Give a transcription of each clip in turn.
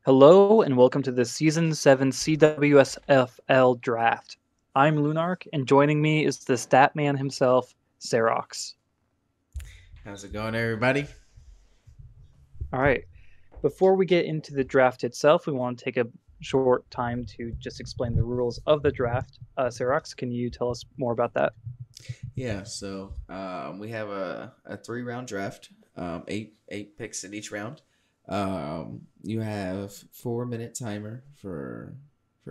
Hello and welcome to the Season 7 CWSFL Draft. I'm Lunark, and joining me is the stat man himself, Serox. How's it going, everybody? All right, before we get into the draft itself, we want to take a short time to just explain the rules of the draft. Serox, can you tell us more about that? We have a 3 round draft, eight picks in each round. You have 4 minute timer for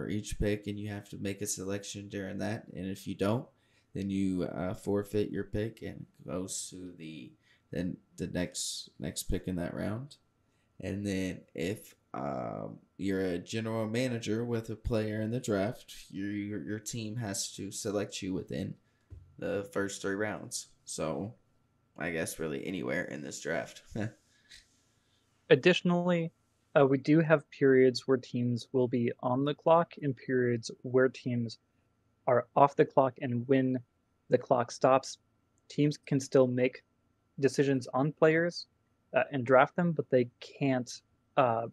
each pick, and you have to make a selection during that. And if you don't, then you forfeit your pick and goes to the next pick in that round. And then if you're a general manager with a player in the draft, your team has to select you within the first 3 rounds. So I guess really anywhere in this draft. Additionally, we do have periods where teams will be on the clock and periods where teams are off the clock, and when the clock stops, teams can still make decisions on players and draft them, but they can't have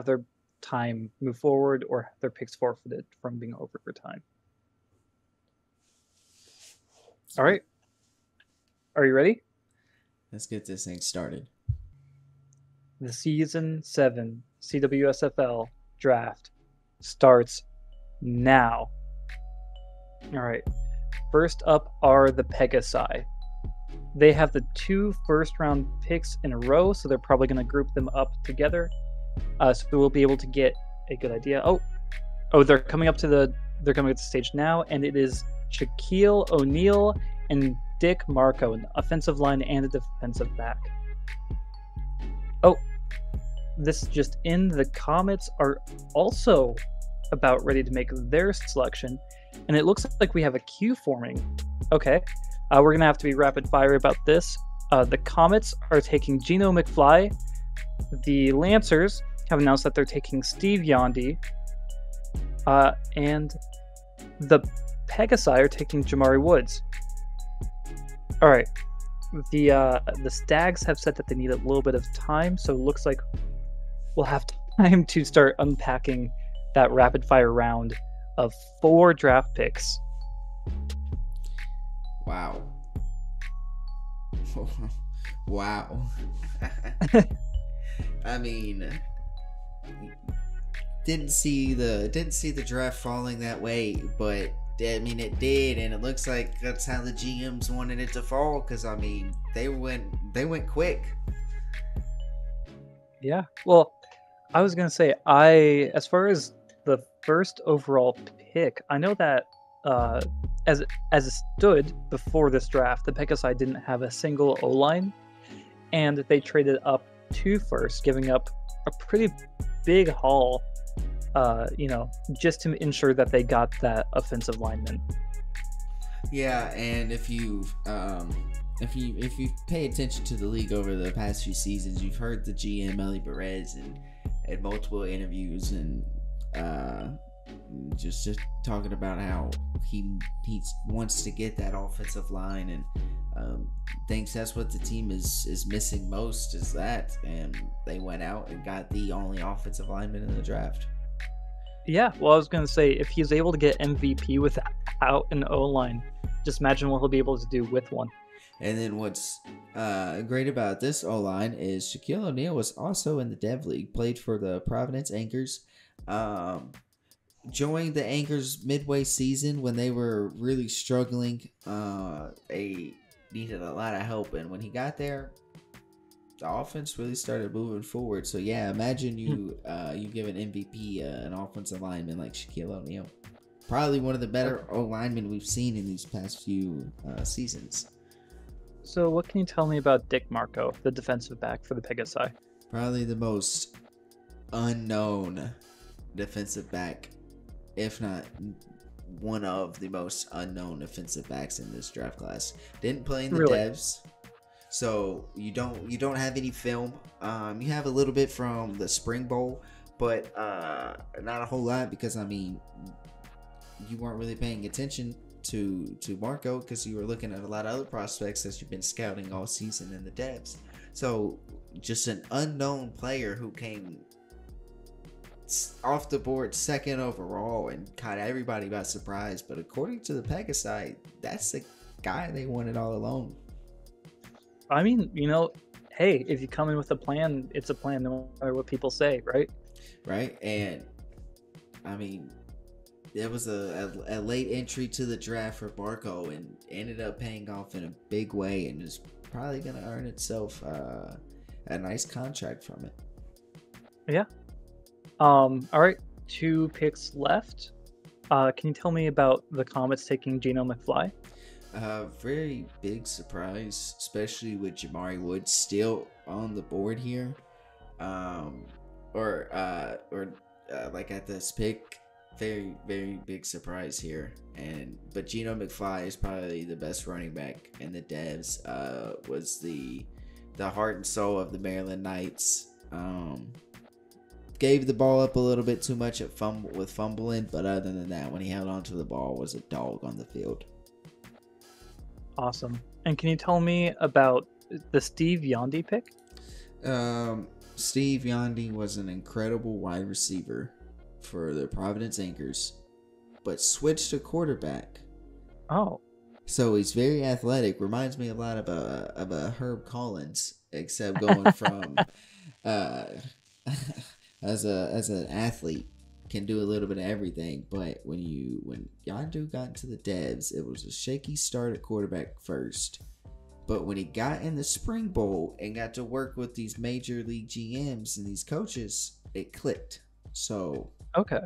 their time move forward or have their picks forfeited from being overtime. All right, are you ready? Let's get this thing started. The Season 7 CWSFL draft starts now. All right, first up are the Pegasi. They have the 2 first-round picks in a row, so they're probably going to group them up together. So we'll be able to get a good idea. They're coming up to the stage now, and it is Shaquille O'Neal and Dick Marco, an offensive line and a defensive back. Oh, this just in: the Comets are also about ready to make their selection, and it looks like we have a queue forming. Okay. We're going to have to be rapid fire about this. The Comets are taking Geno McFly. The Lancers have announced that they're taking Steve Yondy. And the Pegasi are taking Jamari Woods. All right. The Stags have said that they need a little bit of time, so it looks like we'll have time to start unpacking that rapid fire round of 4 draft picks. Wow. Wow. I mean, didn't see the draft falling that way, but I mean it did, and it looks like that's how the GMs wanted it to fall. Because I mean, they went quick. Yeah. Well, I was gonna say, as far as the first overall pick, I know that as it stood before this draft, the Pegasi didn't have a single O-line, and they traded up 2 first, giving up a pretty big haul, just to ensure that they got that offensive lineman. Yeah, and if you pay attention to the league over the past few seasons, you've heard the GM Ellie Perez and multiple interviews and just talking about how he wants to get that offensive line, and thinks that's what the team is missing most, is that, and they went out and got the only offensive lineman in the draft. Yeah, well, I was going to say, if he's able to get MVP without an O-line, just imagine what he'll be able to do with one. And then what's great about this O-line is Shaquille O'Neal was also in the Dev League, played for the Providence Anchors, joined the Anchors midway season when they were really struggling. They needed a lot of help, and when he got there, the offense really started moving forward. So yeah, imagine you give an MVP an offensive lineman like Shaquille O'Neal. Probably one of the better O linemen we've seen in these past few seasons. So what can you tell me about Dick Marco, the defensive back for the Pegasi? Probably the most unknown defensive back, if not one of the most unknown defensive backs in this draft class. Didn't play in the devs, so you don't have any film. You have a little bit from the Spring Bowl, but not a whole lot, because I mean, you weren't really paying attention to Marco because you were looking at a lot of other prospects that you've been scouting all season in the devs. So just an unknown player who came off the board second overall and caught everybody by surprise. But according to the Pegasus, that's the guy they wanted all along. I mean, hey, if you come in with a plan, it's a plan, no matter what people say, right? Right, and I mean, there was a late entry to the draft for Barco and ended up paying off in a big way and is probably going to earn itself a nice contract from it. Yeah. All right, 2 picks left. Can you tell me about the Comets taking Geno McFly? Very big surprise, especially with Jamari Woods still on the board here. Like at this pick, very very big surprise here. But Geno McFly is probably the best running back in the devs. Was the heart and soul of the Maryland Knights. Gave the ball up a little bit too much with fumbling, but other than that, when he held onto the ball, was a dog on the field. Awesome. And can you tell me about the Steve Yondy pick? Steve Yondy was an incredible wide receiver for the Providence Anchors, but switched to quarterback. Oh. So he's very athletic. Reminds me a lot of a Herb Collins, except going from as an athlete, can do a little bit of everything. But when Yondu got into the devs, it was a shaky start at quarterback first. But when he got in the Spring Bowl and got to work with these major league GMs and these coaches, it clicked. So okay.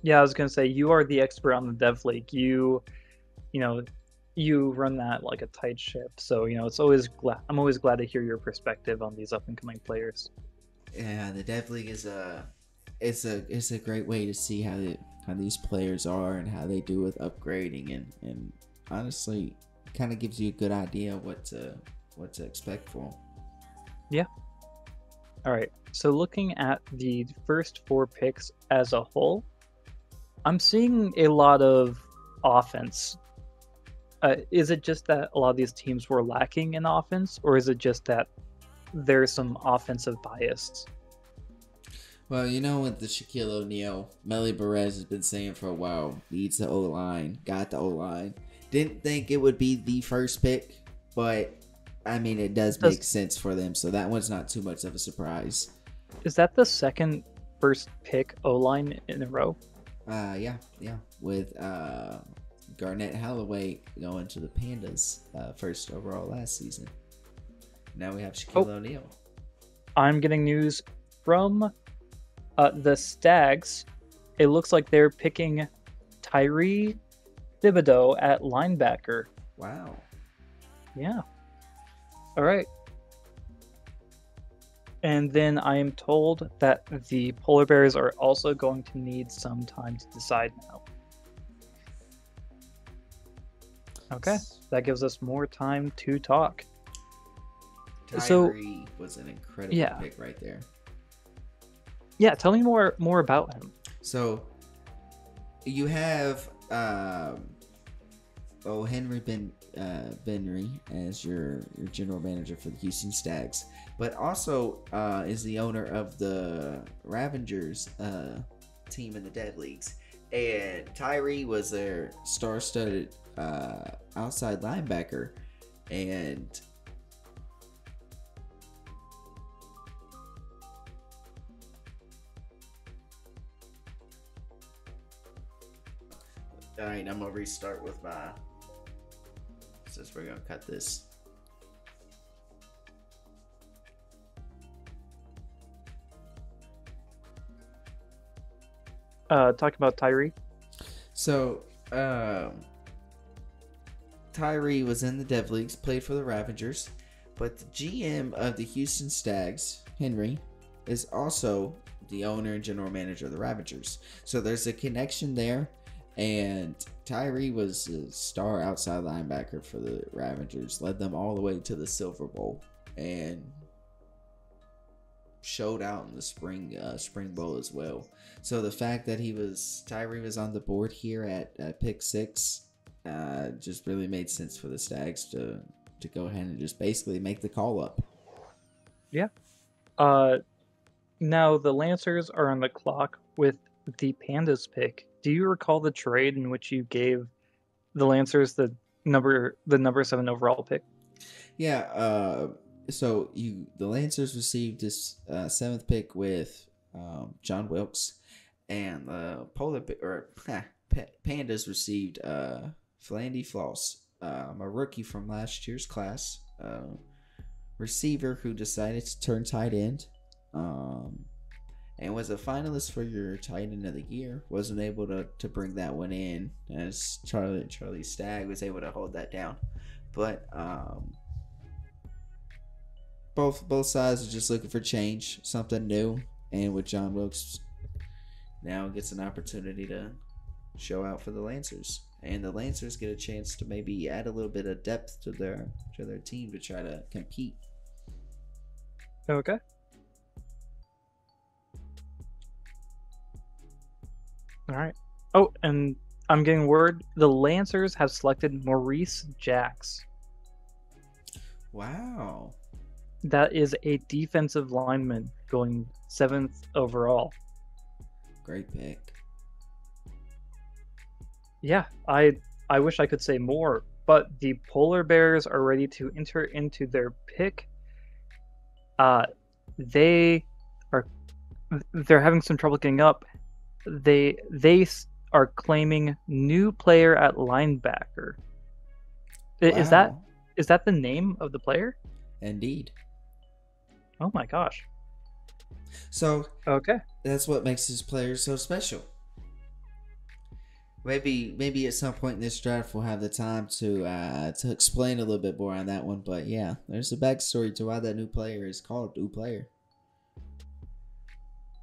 Yeah, I was gonna say, you are the expert on the Dev League. You run that like a tight ship. So I'm always glad to hear your perspective on these up and coming players. Yeah, the Dev League is it's a great way to see how these players are and how they do with upgrading and honestly kind of gives you a good idea of what to expect for them. Yeah. All right. So looking at the first 4 picks as a whole, I'm seeing a lot of offense. Is it just that a lot of these teams were lacking in offense, or is it just that there's some offensive bias? Well, with the Shaquille O'Neal, Melly Perez has been saying for a while, needs the O-line, got the O-line. Didn't think it would be the first pick, but I mean, it does make sense for them, so that one's not too much of a surprise. Is that the second first pick O-line in a row? Yeah, with Garnett Halloway going to the Pandas first overall last season. Now we have Shaquille O'Neal. I'm getting news from the Stags. It looks like they're picking Tyree Thibodeau at linebacker. Wow. Yeah. All right. And then I am told that the Polar Bears are also going to need some time to decide now. Okay, that gives us more time to talk. Tyree was an incredible pick right there. Yeah, tell me more about him. So you have Henry Benry as your general manager for the Houston Stags, but also is the owner of the Ravengers team in the Dead Leagues. And Tyree was their star-studded outside linebacker, and all right, I'm gonna restart with my, since we're gonna cut this. Talk about Tyree. So Tyree was in the Dev Leagues, played for the Ravengers, but the GM of the Houston Stags, Henry, is also the owner and general manager of the Ravengers. So there's a connection there, and Tyree was a star outside linebacker for the Ravengers, led them all the way to the Silver Bowl, and showed out in the spring bowl as well. So the fact that Tyree was on the board here at pick 6 just really made sense for the Stags to go ahead and just basically make the call up. Yeah. Now the Lancers are on the clock with the Pandas pick. Do you recall the trade in which you gave the Lancers the number 7 overall pick? Yeah. So the Lancers received this seventh pick with John Wilkes, and the Pandas received Flandy Floss, a rookie from last year's class, receiver who decided to turn tight end. And was a finalist for your tight end of the year. Wasn't able to bring that one in, as Charlie Stagg was able to hold that down. But both sides are just looking for change, something new. And with John Wilkes now gets an opportunity to show out for the Lancers. And the Lancers get a chance to maybe add a little bit of depth to their team to try to compete. Okay. All right. Oh, and I'm getting word the Lancers have selected Maurice Jacks. Wow. That is a defensive lineman going 7th overall. Great pick. Yeah, I wish I could say more, but the Polar Bears are ready to enter into their pick. They are they're having some trouble getting up. They are claiming new player at linebacker. Is that Wow. the name of the player? Indeed. Oh my gosh. So Okay. that's what makes this player so special. Maybe at some point in this draft we'll have the time to explain a little bit more on that one. But yeah, there's a backstory to why that new player is called new player.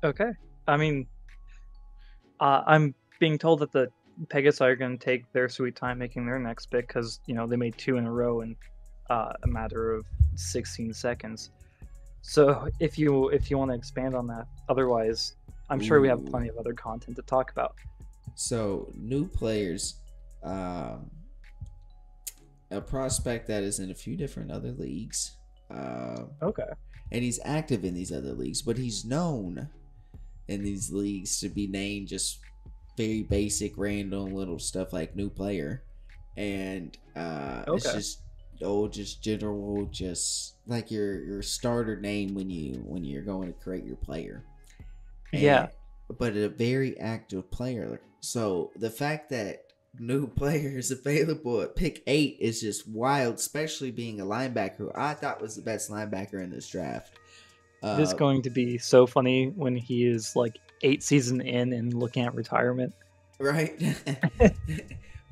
Okay. I mean, I'm being told that the Pegasus are going to take their sweet time making their next pick because they made 2 in a row in a matter of 16 seconds. So if you want to expand on that, otherwise, I'm sure we have plenty of other content to talk about. So new players, a prospect that is in a few different other leagues. Okay. And he's active in these other leagues, but he's known in these leagues to be named just very basic, random little stuff like new player, and it's just general, just like your starter name when you're going to create your player. Yeah. But a very active player. So the fact that new player is available at pick 8 is just wild, especially being a linebacker who I thought was the best linebacker in this draft. It is going to be so funny when he is like 8 seasons in and looking at retirement. Right.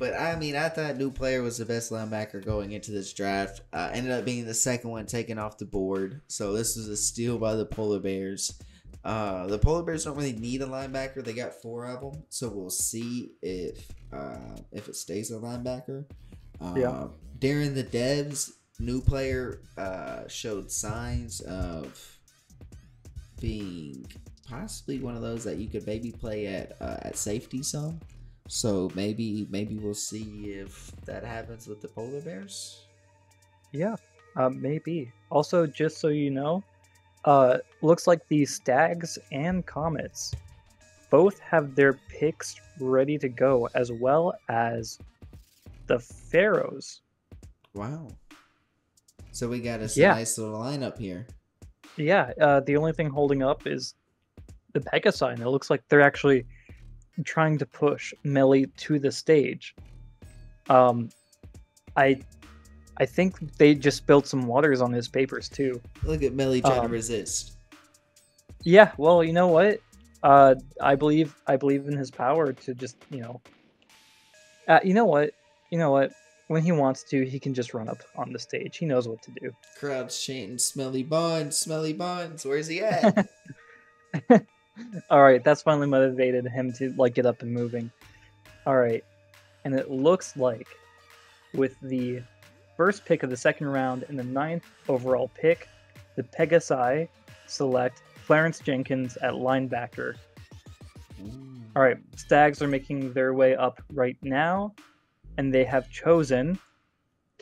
But I mean, I thought new player was the best linebacker going into this draft. Ended up being the second one taken off the board. So this was a steal by the Polar Bears. The Polar Bears don't really need a linebacker. They got 4 of them. So we'll see if it stays a linebacker. Yeah. During the devs, new player showed signs of being possibly one of those that you could maybe play at safety some. So maybe we'll see if that happens with the Polar Bears. Yeah, maybe. Also, just so you know, looks like the Stags and Comets both have their picks ready to go, as well as the Pharaohs. Wow. So we got us Yeah. a nice little lineup here. Yeah, the only thing holding up is the Pegasus, and it looks like they're actually trying to push Melly to the stage. I think they just spilled some waters on his papers too. Look at Melly trying to resist. Yeah, well, you know what? I believe in his power to just you know what? When he wants to, he can just run up on the stage. He knows what to do. Crowd's chanting, "Smelly buns, smelly buns." Where's he at? All right, that's finally motivated him to get up and moving. All right, and it looks like with the first pick of the second round and the 9th overall pick, the Pegasi select Clarence Jenkins at linebacker. All right, Stags are making their way up right now, and they have chosen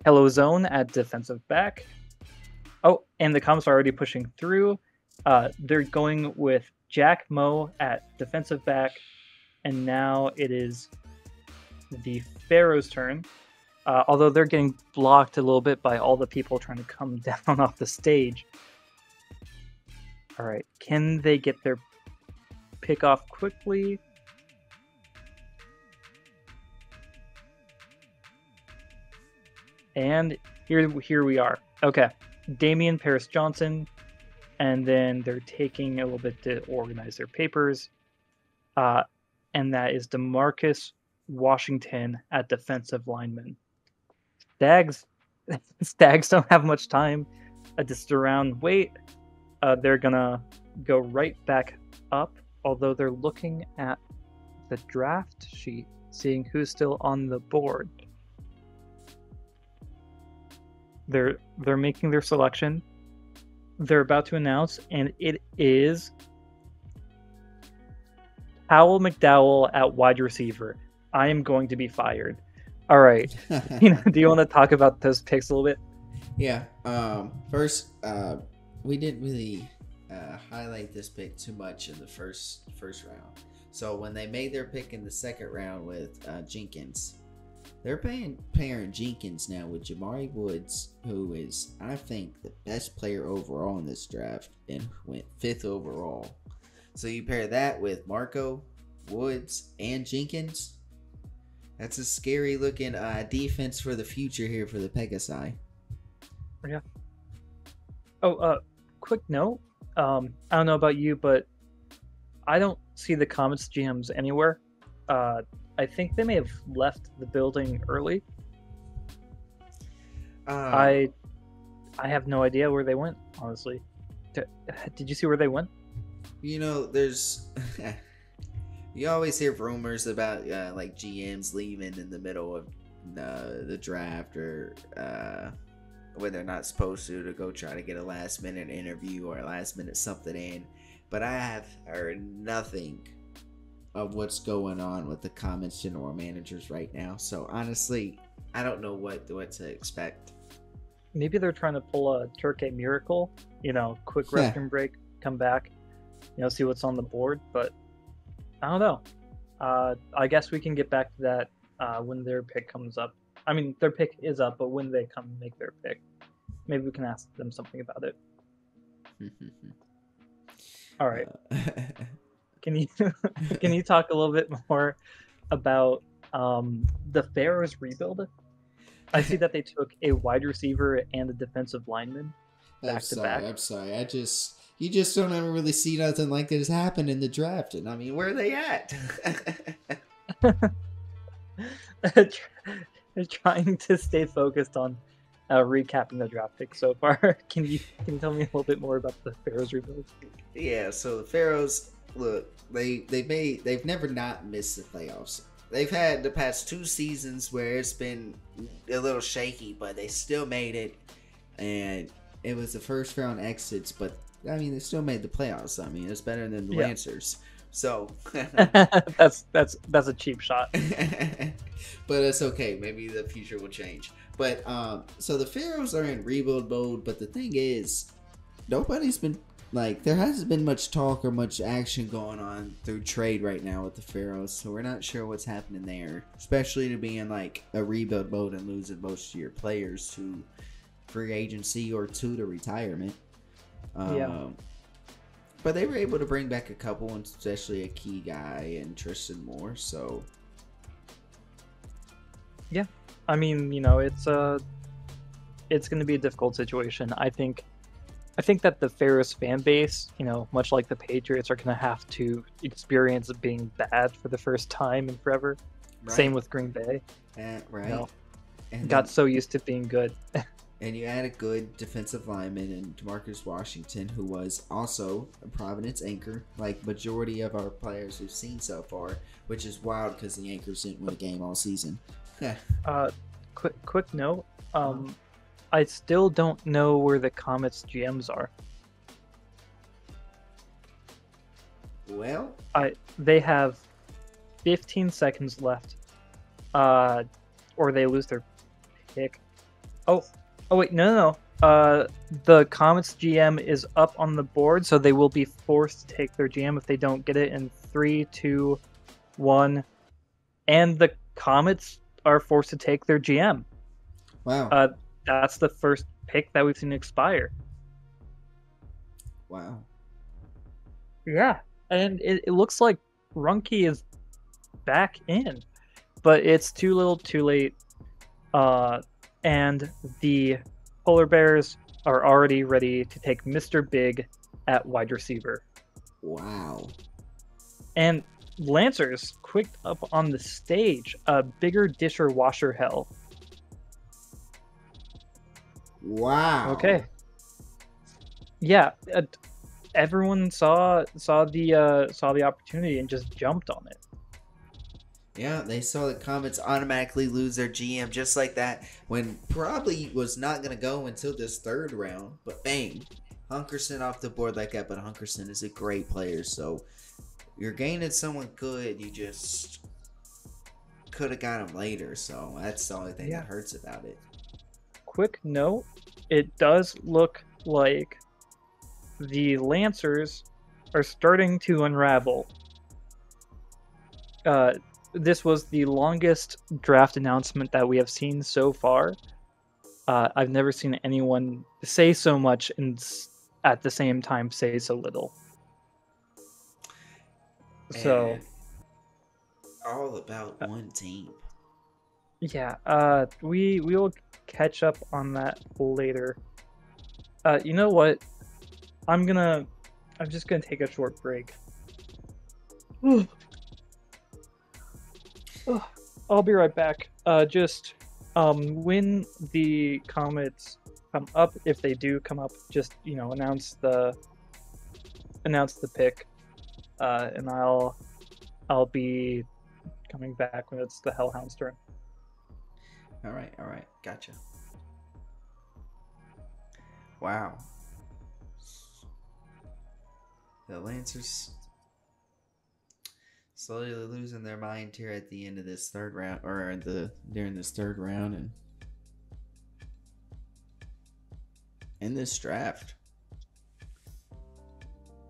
Kelozone at defensive back. Oh, and the Comets are already pushing through. They're going with Jack Moe at defensive back, and now it is the Pharaohs' turn. Although they're getting blocked a little bit by all the people trying to come down off the stage. All right, can they get their pick off quickly? And here we are. Okay, Damian Paris Johnson, and then they're taking a little bit to organize their papers. And that is DeMarcus Washington at defensive lineman. Stags don't have much time. Just around wait. They're gonna go right back up, although they're looking at the draft sheet, seeing who's still on the board. They're making their selection. They're about to announce, and it is Howell McDowell at wide receiver. I am going to be fired. All right. Do you want to talk about those picks a little bit? Yeah. First, we didn't really highlight this pick too much in the first round. So when they made their pick in the second round with Jenkins, they're pairing Jenkins now with Jamari Woods, who is, I think, the best player overall in this draft and went 5th overall. So you pair that with Marco, Woods, and Jenkins. That's a scary looking defense for the future here for the Pegasi. Yeah. Oh, quick note. I don't know about you, but I don't see the Comets GMs anywhere. I think they may have left the building early. I have no idea where they went, honestly. Did you see where they went? There's you always hear rumors about like GMs leaving in the middle of the draft or when they're not supposed to go try to get a last minute interview or a last minute something in. But I have heard nothing of what's going on with the Comets general managers right now. So honestly, I don't know what to expect. Maybe they're trying to pull a Turkey miracle, quick restroom break, come back, see what's on the board. But I don't know. I guess we can get back to that when their pick comes up. I mean, their pick is up, but when they come and make their pick, maybe we can ask them something about it. All right. Can you talk a little bit more about the Pharaohs rebuild? I see that they took a wide receiver and a defensive lineman back to back. I'm sorry. You just don't ever really see nothing like this happen in the draft. And I mean, where are they at? They're trying to stay focused on recapping the draft pick so far. Can you tell me a little bit more about the Pharaohs rebuild? Yeah, so the Pharaohs, look, they've never not missed the playoffs. They've had the past 2 seasons where it's been a little shaky, but they still made it, and it was the first round exits. But I mean, they still made the playoffs. I mean, it's better than the Lancers. So that's a cheap shot, but it's okay. Maybe the future will change. But so the Pharaohs are in rebuild mode. But the thing is, nobody's been. Like, there hasn't been much talk or much action going on through trade right now with the Pharaohs, so we're not sure what's happening there. Especially to be in, like, a rebuild mode and losing most of your players to free agency or to retirement. But they were able to bring back a couple, and especially a key guy and Tristan Moore, so... Yeah. I mean, it's going to be a difficult situation. I think that the Pharaohs fan base, much like the Patriots, are going to have to experience being bad for the first time in forever. Right. Same with Green Bay. Right. And got so used to being good. And you add a good defensive lineman in DeMarcus Washington, who was also a Providence anchor, like majority of our players we've seen so far, which is wild because the Anchors didn't win a game all season. Quick note. I still don't know where the Comets GMs are. Well, they have 15 seconds left, or they lose their pick. Oh wait, no. Uh, the Comets GM is up on the board, so they will be forced to take their GM if they don't get it in 3, 2, 1. And the Comets are forced to take their GM. Wow. Uh, that's the first pick that we've seen expire. Wow. Yeah, and it looks like Runke is back in, but it's too little, too late. And the Polar Bears are already ready to take Mr. Big at wide receiver. Wow. And Lancers quick up on the stage, a bigger disher washer hell. Wow. Okay. Yeah, everyone saw the opportunity and just jumped on it. Yeah, they saw the Comets automatically lose their GM just like that when probably was not going to go until this third round. But bang, Hunkerson off the board like that. But Hunkerson is a great player. So you're gaining someone good. You just could have got him later. So that's the only thing that hurts about it. Quick note, it does look like the Lancers are starting to unravel. This was the longest draft announcement that we have seen so far. I've never seen anyone say so much and at the same time say so little. So, And all about one team. Yeah, we will catch up on that later. You know what? I'm just gonna take a short break. I'll be right back. When the Comets come up, if they do come up, just announce the pick, and I'll be coming back when it's the Hellhound's turn. All right, gotcha. Wow. The Lancers slowly losing their mind here at the end of this third round, or during this third round, and in this draft.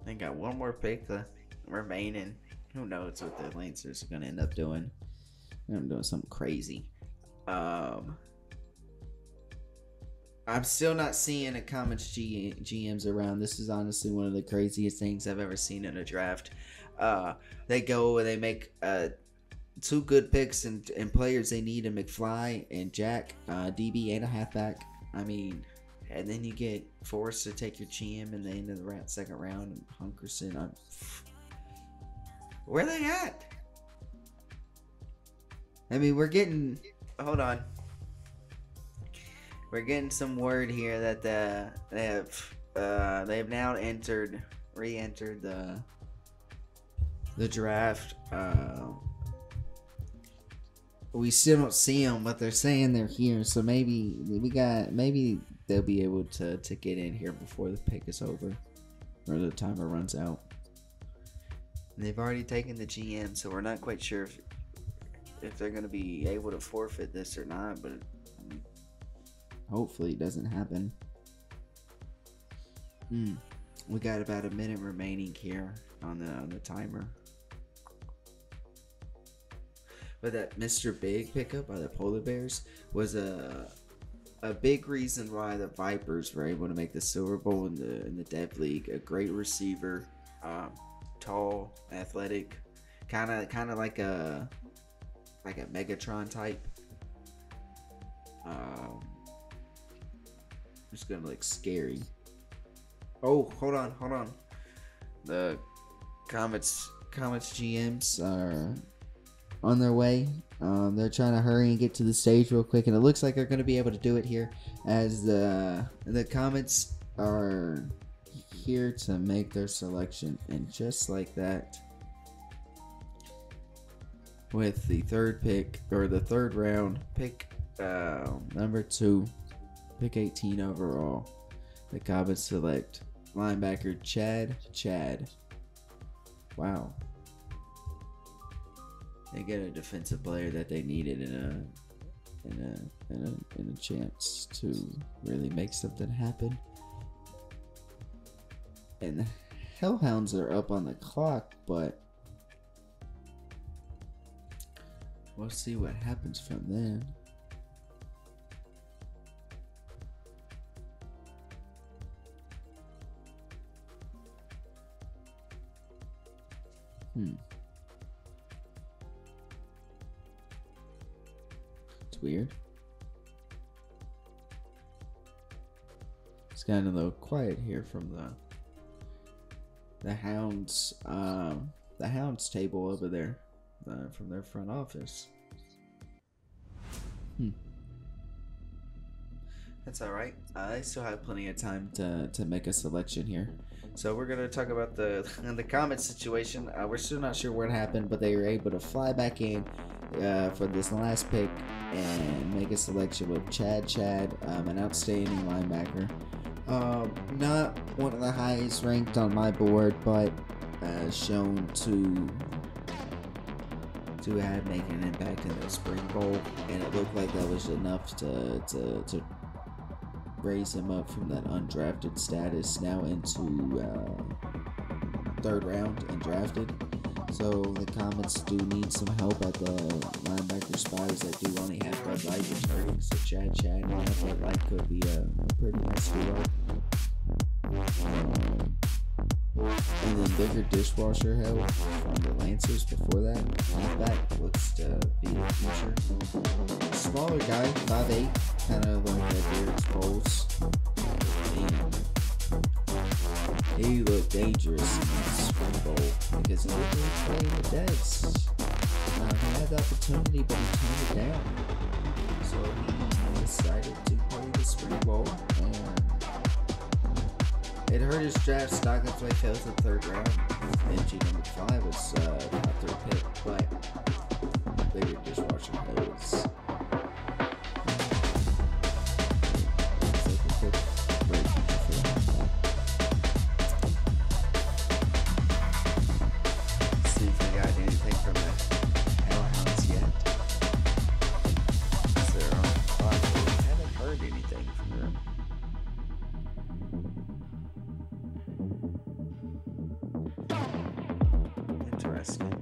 They got one more pick remaining. Who knows what the Lancers are going to end up doing? I'm doing something crazy. I'm still not seeing a Comets GMs around. This is honestly one of the craziest things I've ever seen in a draft. They go and they make two good picks and players they need in McFly and Jack, DB and a halfback. I mean, and then you get forced to take your GM in the end of the second round. And Hunkerson, where they at? I mean, we're getting. Hold on. We're getting some word here that they have now re-entered the draft. We still don't see them, but they're saying they're here. So maybe they'll be able to get in here before the pick is over or the timer runs out. And they've already taken the GM, so we're not quite sure if they're going to be able to forfeit this or not, but hopefully it doesn't happen. We got about a minute remaining here on the timer. But that Mr. Big pickup by the Polar Bears was a big reason why the Vipers were able to make the Silver Bowl in the Dev League. A great receiver, tall, athletic, kind of like a Megatron type. Just gonna look scary. Oh, hold on. The Comets GMs are on their way. They're trying to hurry and get to the stage real quick, and it looks like they're going to be able to do it here as the Comets are here to make their selection. And just like that, with the third pick, or the third round pick, number 2, pick 18 overall, the Comets select linebacker Chad. Wow. They get a defensive player that they needed and a chance to really make something happen. And the Hellhounds are up on the clock, but we'll see what happens from then. It's weird. It's kind of a little quiet here from the Hounds table over there, from their front office. That's all right. I still have plenty of time to make a selection here. So we're gonna talk about the Comet situation. We're still not sure what happened, but they were able to fly back in for this last pick and make a selection with Chad, an outstanding linebacker. Not one of the highest ranked on my board, but shown to have making an impact in the spring bowl, and it looked like that was enough to raise him up from that undrafted status now into third round and drafted. So the Comets do need some help at the linebacker spots that do only have Bud Light returning. So Chad and Bud Light could be a pretty nice duo. And then bigger dishwasher help from the Lancers before that. Halfback looks to be the future. Smaller guy, 5'8", kind of like Derek Foles. He looked dangerous in the Spring Bowl because he didn't really play in the Deads. He had the opportunity, but he turned it down. So he decided to play the Spring Bowl, and it hurt his draft stock until he fell to the third round. MG number 5 was top 3 pick, but bigger dishwasher knows. See if we got anything from the Hellhounds yet. They're on the clock, but we haven't heard anything from them. Interesting.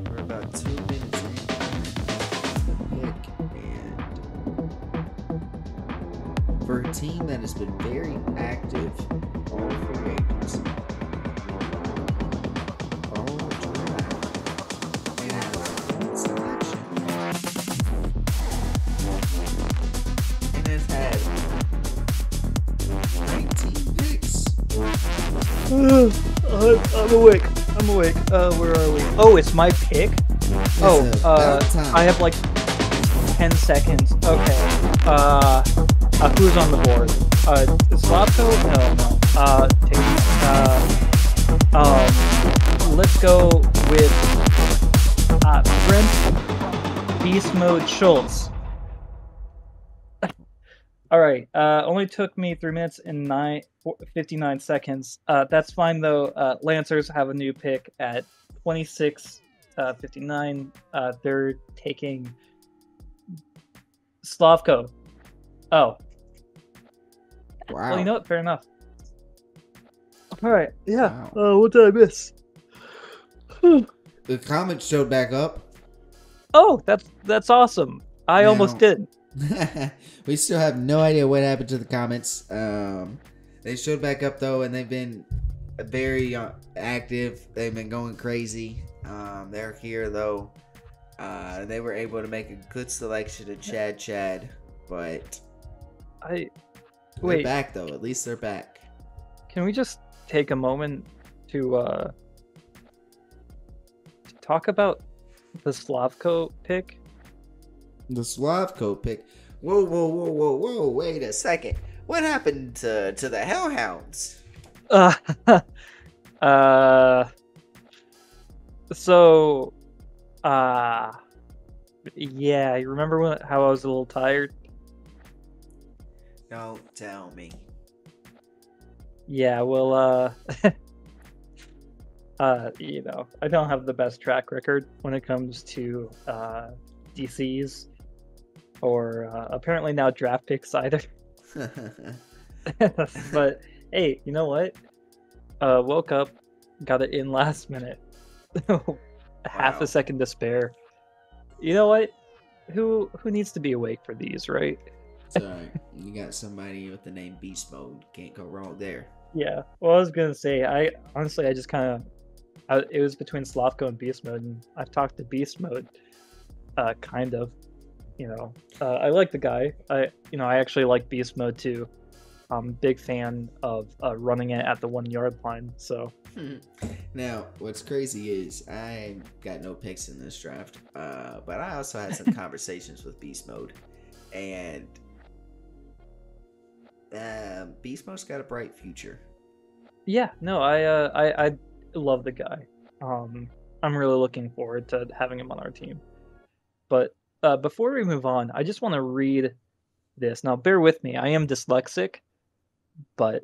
We're about 2 minutes in the pick, and for a team that has been very active all free agency, all draft, and has good selection, and has had 19 picks. I'm awake. Where are we? Oh, it's my pick? I have like 10 seconds. Okay. Who's on the board? Slavko? No. Let's go with Brent Beast Mode Schultz. All right. Only took me 3 minutes and 59 seconds. That's fine though. Lancers have a new pick at 26:59. They're taking Slavko. Oh. Wow. Well, you know what? Fair enough. All right. Yeah. Wow. What did I miss? The Comets showed back up. Oh, that's awesome. I almost did. We still have no idea what happened to the Comets. They showed back up though, and they've been very active. They've been going crazy. They're here though. They were able to make a good selection of Chad, but they're back though. At least they're back. Can we just take a moment to talk about the Slavko pick? The Slavko pick. Whoa! Wait a second. What happened to the Hellhounds? So, yeah, you remember how I was a little tired? Don't tell me. Yeah, well, I don't have the best track record when it comes to DCs or apparently now draft picks either. But hey, you know what? Woke up, got it in last minute. Half a Wow. second to spare. You know what? Who needs to be awake for these, right? So you got somebody with the name Beast Mode. Can't go wrong there. Yeah. Well, I was gonna say, I honestly, I just kind of, it was between Slavko and Beast Mode, and I've talked to Beast Mode, kind of. I like the guy. I actually like Beast Mode too. I'm big fan of running it at the 1 yard line. So Now, what's crazy is I got no picks in this draft, but I also had some conversations with Beast Mode, and Beast Mode's got a bright future. yeah, no, I love the guy. I'm really looking forward to having him on our team. But before we move on, I just want to read this. Now, bear with me. I am dyslexic, but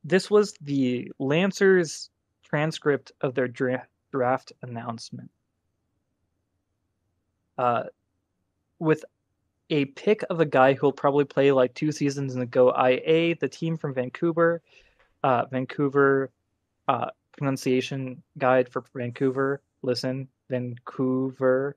this was the Lancers transcript of their draft announcement. With a pick of a guy who'll probably play like 2 seasons in the Go IA, the team from Vancouver, Vancouver pronunciation guide for Vancouver. Listen, Vancouver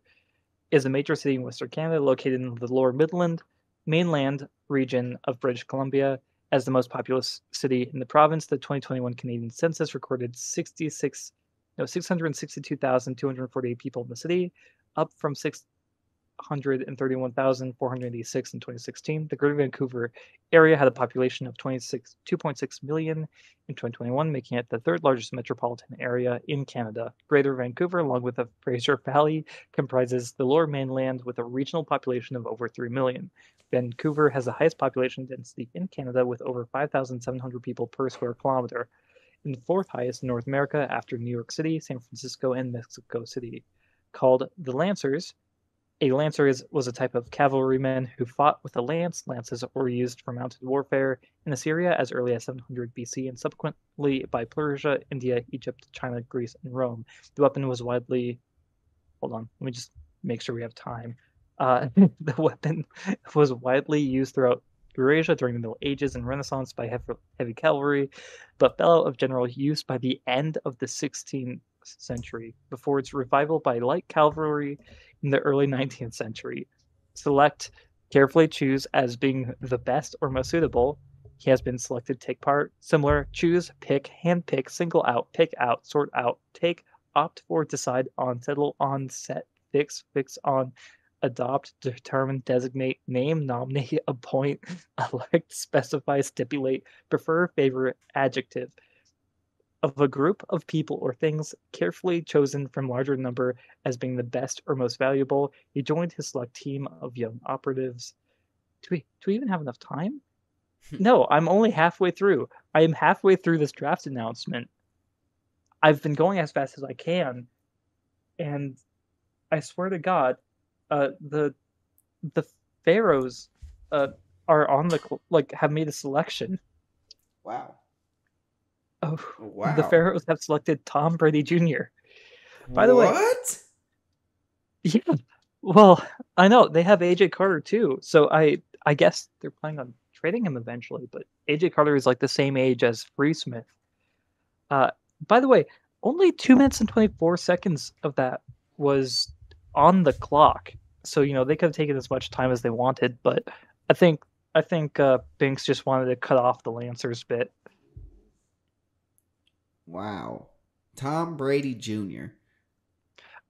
is a major city in Western Canada located in the lower Midland mainland region of British Columbia. As the most populous city in the province, the 2021 Canadian census recorded 662,248 people in the city, up from 631,486 in 2016. The Greater Vancouver area had a population of 2.6 million in 2021, making it the third largest metropolitan area in Canada. Greater Vancouver, along with the Fraser Valley, comprises the Lower Mainland with a regional population of over 3 million. Vancouver has the highest population density in Canada with over 5,700 people per square kilometer, and the fourth highest in North America after New York City, San Francisco, and Mexico City. Called the Lancers, a lancer was a type of cavalryman who fought with a lance. Lances were used for mounted warfare in Assyria as early as 700 BC and subsequently by Persia, India, Egypt, China, Greece, and Rome. The weapon was widely... Hold on, let me just make sure we have time. The weapon was widely used throughout Eurasia during the Middle Ages and Renaissance by heavy cavalry, but fell out of general use by the end of the 16th century, before its revival by light cavalry in the early 19th century. Select, carefully choose as being the best or most suitable. He has been selected, take part. Similar, choose, pick, hand pick, single out, pick out, sort out, take, opt for, decide on, settle on, set, fix, fix on, adopt, determine, designate, name, nominate, appoint, elect, specify, stipulate, prefer, favor, adjective. Of a group of people or things carefully chosen from larger number as being the best or most valuable, he joined his select team of young operatives. Do we even have enough time? No, I'm only halfway through. I am halfway through this draft announcement. I've been going as fast as I can, and I swear to God, the Pharaohs are on the have made a selection. Wow. Oh, the Wow. Pharaohs have selected Tom Brady Jr. By the way, What? yeah, well, I know they have AJ Carter too, so I guess they're planning on trading him eventually. But AJ Carter is like the same age as Free Smith. By the way, only 2 minutes and 24 seconds of that was on the clock, so they could have taken as much time as they wanted. But I think Binks just wanted to cut off the Lancers bit. Wow. Tom Brady Jr.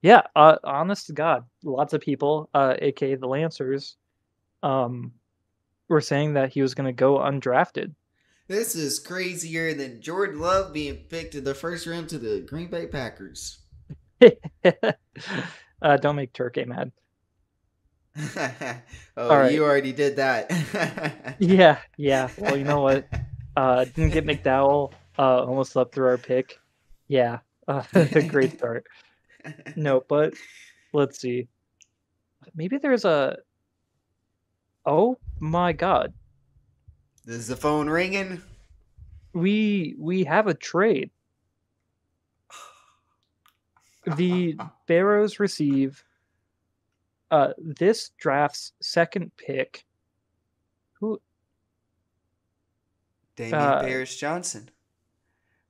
Yeah, honest to God, lots of people, aka the Lancers, were saying that he was going to go undrafted. This is crazier than Jordan Love being picked in the first round to the Green Bay Packers. Don't make Turkey mad. Oh, All right. you already did that. Yeah. Well, you know what? Didn't get McDowell. Almost slept through our pick. Yeah. Great start. No, but let's see. Maybe there's a... Oh my God. Is the phone ringing? We have a trade. The Pharaohs receive this draft's second pick. Who? Damian Uh, Paris Johnson.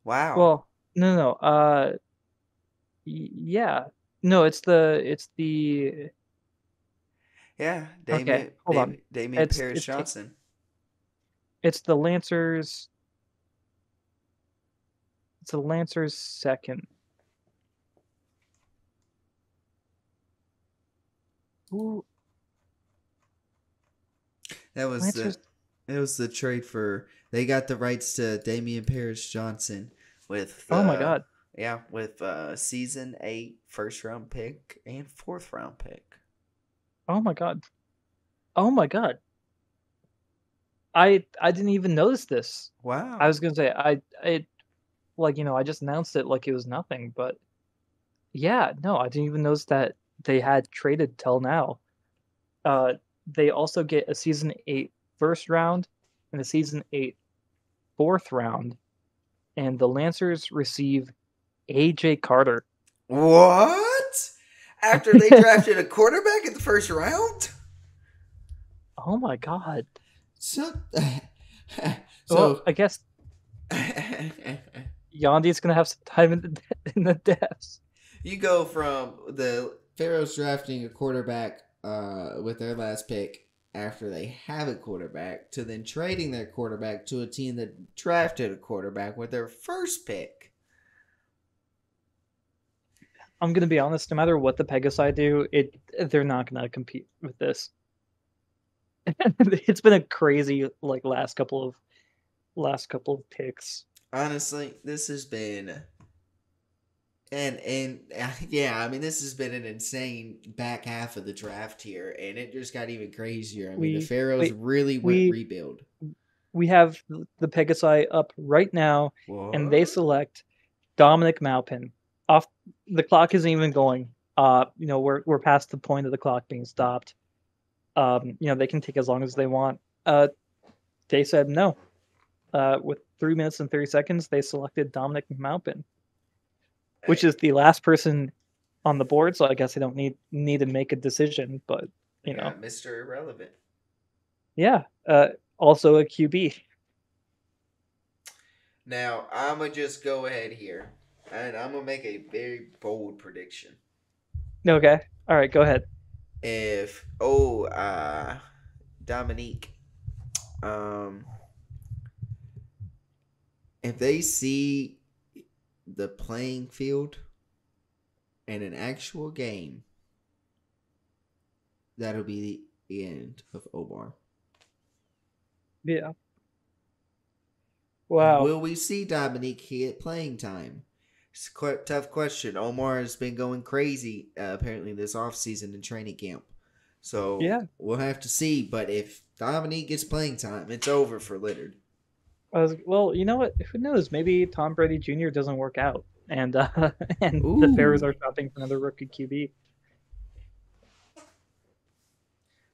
Wow. well, no. Yeah. No, it's the. Yeah, Okay, hold on. Damian It's Paris it's Johnson. it's the Lancers. It's the Lancers' second. Ooh, That was the Lancers. it was the trade for they got the rights to Damian Paris Johnson with Oh my God. with season 8 first round pick and fourth round pick. Oh my God. Oh my God. I didn't even notice this. I Wow. was gonna say I like I just announced it like it was nothing, but yeah, no, I didn't even notice that they had traded till now. Uh, they also get a season 8 first round and a season 8 fourth round, and the Lancers receive AJ Carter. What? After they drafted a quarterback in the first round? Oh my God. So Well, so I guess Yandi's gonna have some time in the depths. you go from the Pharaohs drafting a quarterback with their last pick after they have a quarterback to then trading their quarterback to a team that drafted a quarterback with their first pick. I'm gonna be honest. No matter what the Pegasi do, they're not gonna compete with this. It's been a crazy like last couple of picks. Honestly, this has been and yeah, I mean this has been an insane back half of the draft here, and it just got even crazier. I mean the We Pharaohs wait, really went we rebuild. we have the Pegasi up right now, and they What? select Dominic Maupin. Off the clock isn't even going. We're past the point of the clock being stopped. They can take as long as they want. They said no. With 3 minutes and 30 seconds, they selected Dominic Maupin, which Hey, is the last person on the board. So I guess they don't need to make a decision. But you yeah, know, Mr. Irrelevant. yeah. Also a QB. Now I'm gonna just go ahead here, and I'm gonna make a very bold prediction. Okay. All right. Go ahead. If Dominique, um, if they see the playing field in an actual game, that'll be the end of Omar. Yeah. Wow. Will we see Dominique get playing time? It's a tough question. Omar has been going crazy apparently this offseason in training camp. So Yeah. we'll have to see. But if Dominique gets playing time, it's over for Littard. Well, you know what? Who knows? Maybe Tom Brady Jr. doesn't work out, and and the Pharaohs Ooh, are shopping for another rookie QB.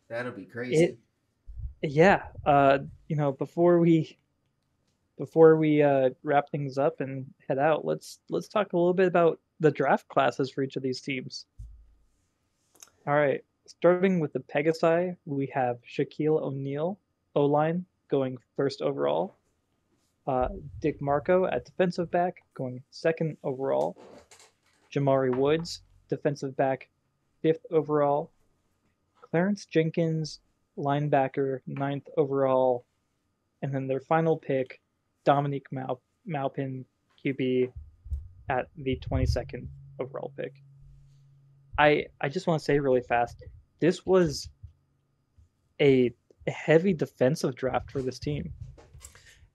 that'll be It, crazy. yeah. Before we wrap things up and head out, let's talk a little bit about the draft classes for each of these teams. All right, starting with the Pegasi, we have Shaquille O'Neal, O-line, going first overall. Uh, Dick Marco at defensive back, going second overall. Jamari Woods, defensive back, fifth overall. Clarence Jenkins, linebacker, ninth overall. And then their final pick, Dominique Maupin, QB, at the 22nd overall pick. I just want to say really fast, this was a heavy defensive draft for this team.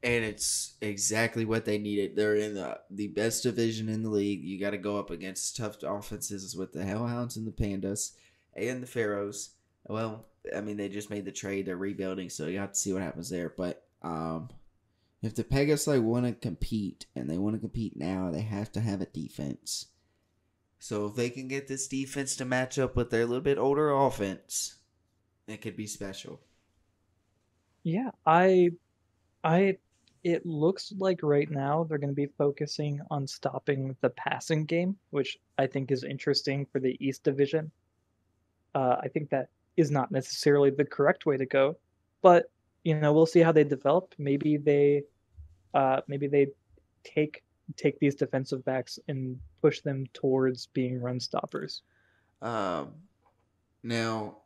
And it's exactly what they needed. They're in the best division in the league. You got to go up against tough offenses with the Hellhounds and the Pandas and the Pharaohs. Well, I mean, they just made the trade. They're rebuilding, so you have to see what happens there. But if the Pegasus want to compete, and they want to compete now, they have to have a defense. So if they can get this defense to match up with their little bit older offense, it could be special. Yeah, I It looks like right now they're going to be focusing on stopping the passing game, which I think is interesting for the East Division. I think that is not necessarily the correct way to go, but we'll see how they develop. Maybe they take take these defensive backs and push them towards being run stoppers. Um, Now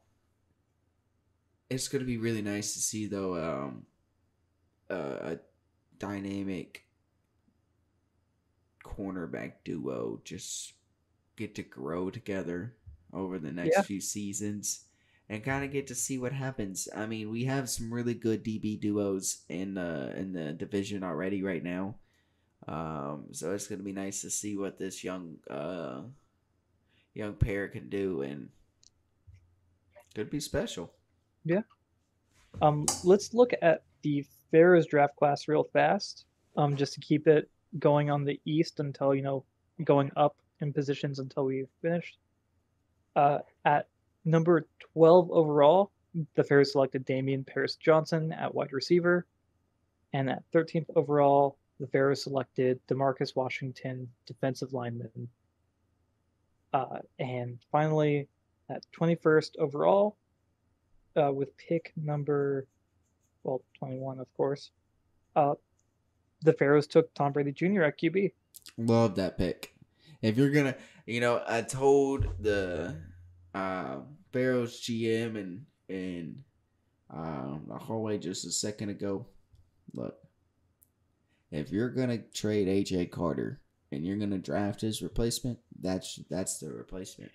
it's going to be really nice to see though a dynamic cornerback duo just get to grow together over the next Yeah, few seasons and kind of get to see what happens. I mean, we have some really good DB duos in the division already right now. So it's gonna be nice to see what this young pair can do, and could be special. yeah. Let's look at the Pharaohs draft class real fast. Just to keep it going on the East until going up in positions until we've finished. At number 12 overall, the Pharaohs selected Damian Paris Johnson at wide receiver, and at 13th overall, the Pharaohs selected Demarcus Washington, defensive lineman. And finally, at 21st overall, with pick number, well, 21, of course, uh, the Pharaohs took Tom Brady Jr. at QB. Love that pick. If you're gonna, I told the Pharaohs GM and the hallway just a second ago. Look, if you're gonna trade AJ Carter and you're gonna draft his replacement, that's the replacement.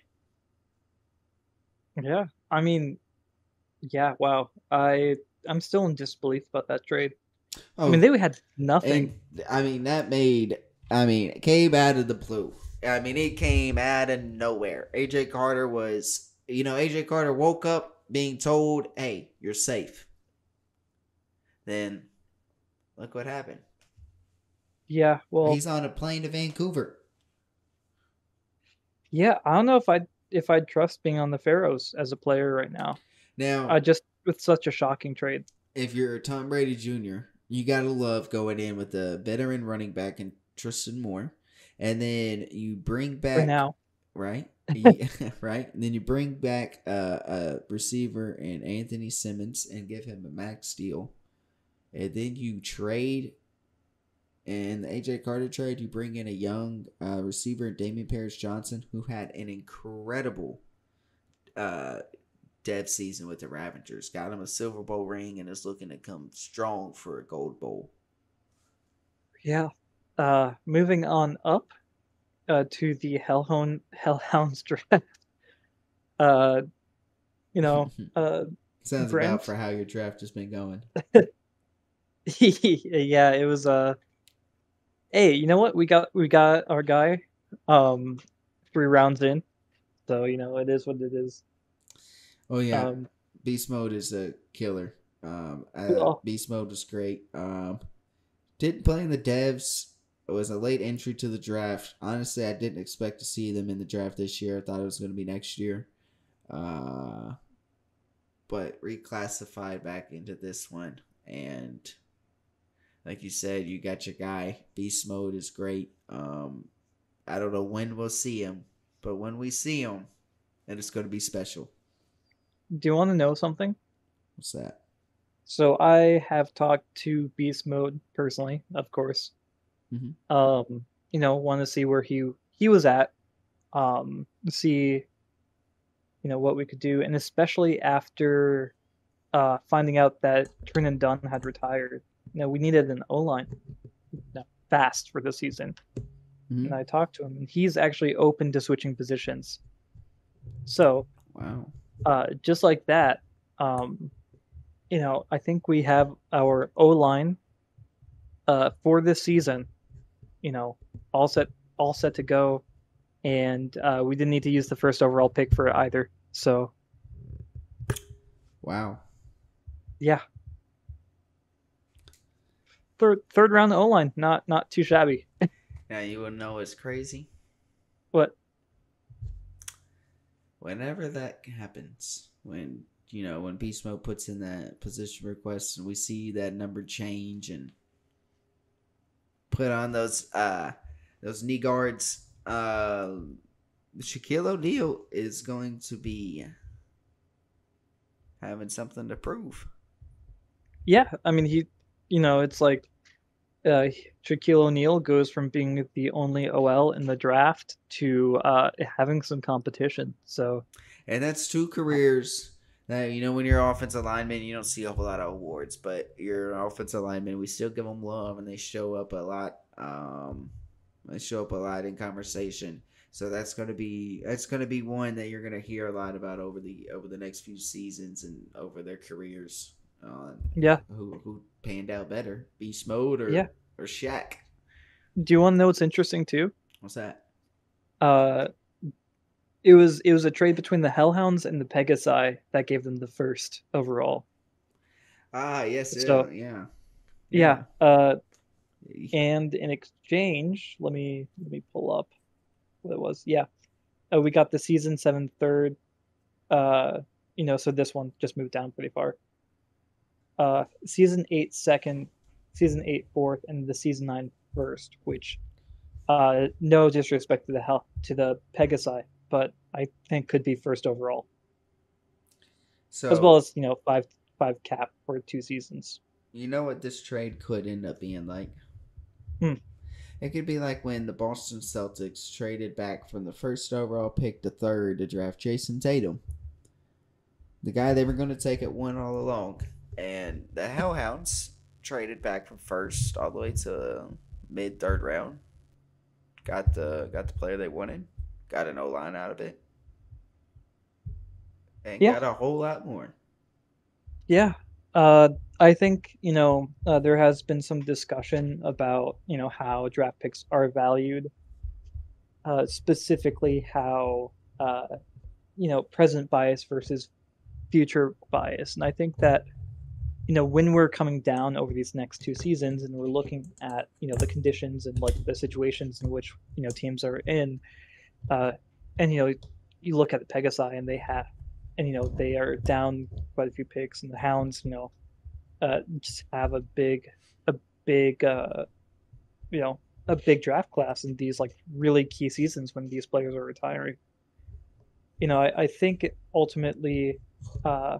Yeah, I mean, yeah, wow. I'm still in disbelief about that trade. I mean, Oh, they had nothing. and I mean that made. I mean, it came out of the blue. I mean, it came out of nowhere. AJ Carter was, AJ Carter woke up being told, "Hey, you're safe." Then look what happened. Yeah, well, He's on a plane to Vancouver. yeah, I don't know if I'd trust being on the Pharaohs as a player right now. Now, Just with such a shocking trade if you're Tom Brady Jr., you gotta love going in with a veteran running back and Tristan Moore, and then you bring for back now. right, right, and then you bring back a receiver and Anthony Simmons and give him a max deal, and then you trade. In the AJ Carter trade, you bring in a young receiver, Damian Paris Johnson, who had an incredible uh, dev season with the Ravagers. Got him a Silver Bowl ring and is looking to come strong for a Gold Bowl. Yeah. Moving on up to the Hellhounds draft. Uh, you know, uh, Sounds about Brent. for how your draft has been going. Yeah, it was. Hey, you know what? We got our guy. Um, 3 rounds in, so it is what it is. Oh yeah, Um, Beast Mode is a killer. well, Beast Mode was great. Didn't play in the devs. It was a late entry to the draft. Honestly, I didn't expect to see them in the draft this year. I thought it was going to be next year. Uh, but reclassified back into this one. And like you said, you got your guy. Beast Mode is great. I don't know when we'll see him, but when we see him, and it's going to be special. do you want to know something? What's that? So I have talked to Beast Mode personally, of course. Mm-hmm. Want to see where he was at. See what we could do, and especially after finding out that Trinan Dunn had retired. We needed an O line fast for the season. Mm-hmm. And I talked to him, and he's actually open to switching positions. So, wow, just like that, I think we have our O line for this season. All set to go, and we didn't need to use the first overall pick for it either. So, wow. yeah, third round O line, not too shabby. Now you will know it's crazy. What? Whenever that happens, when Beast Mode puts in that position request and we see that number change and put on those knee guards. Shaquille O'Neal is going to be having something to prove. Yeah, I mean it's like uh, Shaquille O'Neal goes from being the only OL in the draft to having some competition. So And that's two careers that, when you're offensive lineman, you don't see a whole lot of awards, but your offensive lineman, we still give them love and they show up a lot. They show up a lot in conversation. So that's gonna be one that you're gonna hear a lot about over the next few seasons and over their careers. yeah, Who panned out better, Beast Mode yeah. or Shaq? Do you want to know what's interesting too? What's that? Uh, it was a trade between the Hellhounds and the Pegasi that gave them the first overall. Ah, yes, yeah, So yeah, yeah. yeah, and in exchange, let me pull up what it was. Yeah, we got the season 7 third. Uh, so this one just moved down pretty far. Season 8 second, season 8 fourth, and the season 9 first. Which, no disrespect to the Pegasi, but I think could be first overall, as well So as five cap for 2 seasons. you know what this trade could end up being like? Hmm. It could be like when the Boston Celtics traded back from the first overall pick to third to draft Jason Tatum, the guy they were going to take at one all along, and the Hellhounds traded back from first all the way to mid third round. Got the player they wanted, got an O line out of it, and Yeah, got a whole lot more. yeah. I think there has been some discussion about how draft picks are valued, specifically how present bias versus future bias, and I think that when we're coming down over these next 2 seasons and we're looking at the conditions and like the situations in which teams are in, uh, and you look at the Pegasi and they are down quite a few picks, and the Hounds just have a big you know a big draft class in these like really key seasons when these players are retiring. I think ultimately, uh,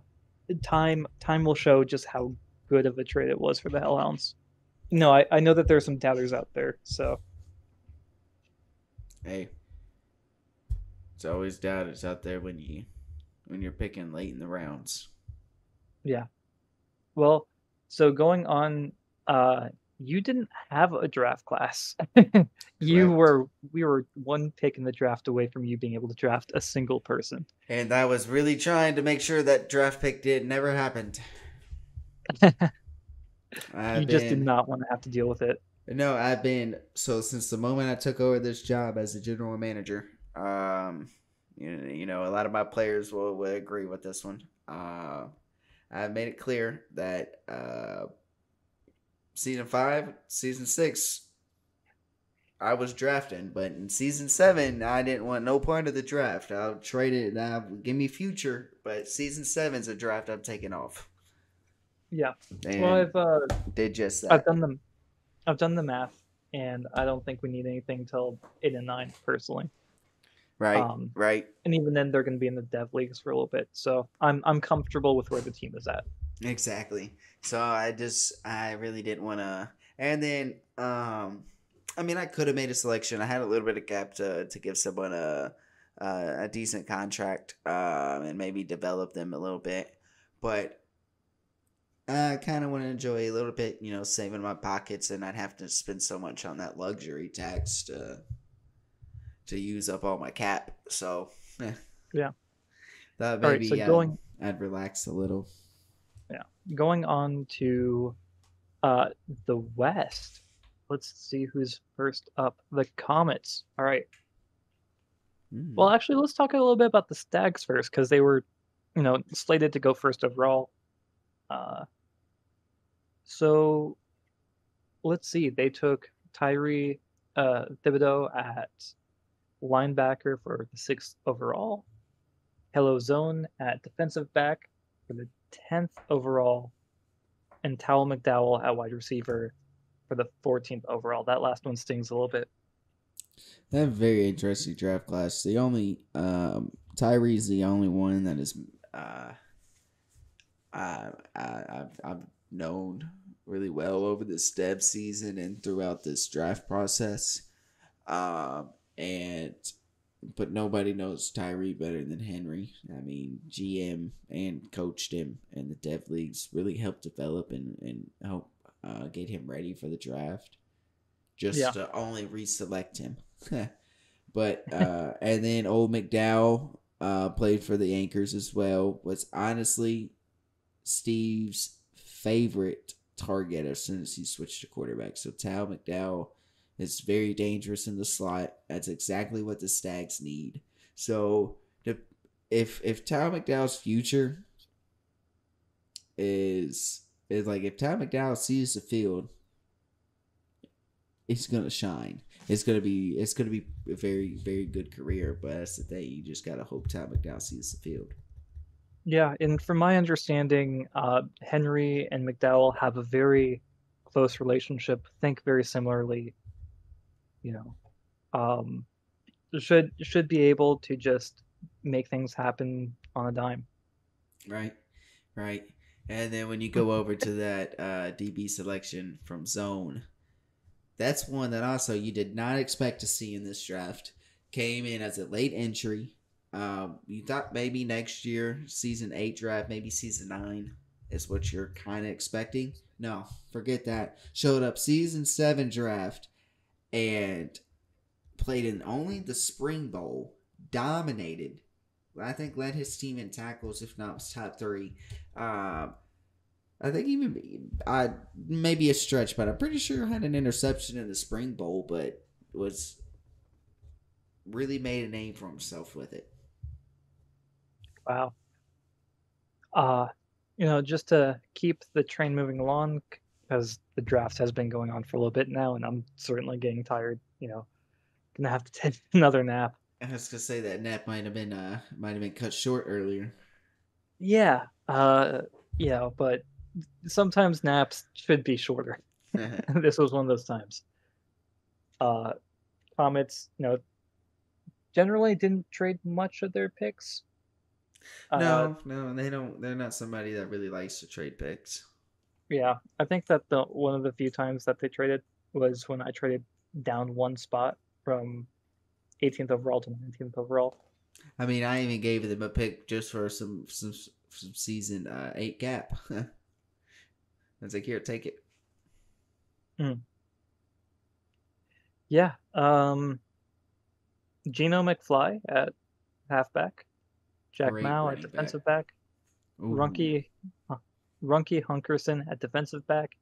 time will show just how good of a trade it was for the Hellhounds. I know that there's some doubters out there, so Hey, it's always doubters out there when you're picking late in the rounds. yeah. Well, so going on, you didn't have a draft class. you Correct. were We were one pick in the draft away from you being able to draft a single person. And I was really trying to make sure that draft pick did never happened. You I've just did been not want to have to deal with it. no, I've been so since the moment I took over this job as a general manager. A lot of my players will agree with this one. I've made it clear that season 5, season 6, I was drafting, but in season 7, I didn't want no part of the draft. I'll trade it. Give me future, but season 7's a draft I'm taking off, Yeah. Well, and did just I've that. done them. I've done the math, and I don't think we need anything till 8 and 9 personally. Right, Um, right. and even then, they're going to be in the dev leagues for a little bit, so I'm comfortable with where the team is at. Exactly. So I really didn't want to. And then I mean I could have made a selection. I had a little bit of gap to give someone a decent contract and maybe develop them a little bit, but I kind of want to enjoy a little bit, saving my pockets, and I'd have to spend so much on that luxury tax to use up all my cap. So Yeah. thought All right. So maybe I'd relax a little. yeah, going on to the West. Let's see who's first up. The Comets. All right. Well, Mm. actually, let's talk a little bit about the Stags first because they were, slated to go first overall. Uh, so let's see. They took Tyree Thibodeau at linebacker for the 6th overall. Hello Zone at defensive back for the 10th overall, and Towel McDowell at wide receiver for the 14th overall. That last one stings a little bit. That very interesting draft class. The only Tyree's the only one that is I've known really well over this dev season and throughout this draft process. Um, and but nobody knows Tyree better than Henry. I mean, GM and coached him, and the dev leagues really helped develop and help get him ready for the draft. Just Yeah. to only reselect him. But and then old McDowell played for the Anchors as well. Was honestly Steve's favorite target as soon as he switched to quarterback. So Tal McDowell is very dangerous in the slot. That's exactly what the Stags need. So if Tal McDowell's future is like if Tal McDowell sees the field, it's gonna shine. It's gonna be a very very good career. But that's the thing. You just gotta hope Tal McDowell sees the field. Yeah, and from my understanding, Henry and McDowell have a very close relationship, think very similarly, you know. Um, should be able to just make things happen on a dime. Right, right. And then when you go over to that DB selection from zone, that's one that also you did not expect to see in this draft. Came in as a late entry. You thought maybe next year, season 8 draft, maybe season 9 is what you're kind of expecting. No, forget that. Showed up season 7 draft and played in only the Spring Bowl. Dominated. I think led his team in tackles, if not top 3. I think even I maybe a stretch, but I'm pretty sure had an interception in the Spring Bowl, but was really made a name for himself with it. Wow. Uh, just to keep the train moving along, because the draft has been going on for a little bit now, and I'm certainly getting tired. Gonna have to take another nap. I was gonna say that nap might have been cut short earlier. Yeah. But sometimes naps should be shorter. This was one of those times. Uh, Comets, generally didn't trade much of their picks. Uh, no, they don't. They're not somebody that really likes to trade picks. yeah, I think that the one of the few times that they traded was when I traded down one spot from 18th overall to 19th overall. I mean, I even gave them a pick just for some season 8 gap. I was like, here, take it. Mm. Yeah. Geno McFly at halfback, Jack Great Mao at running back. defensive back, Ooh. Runky Hunkerson at defensive back.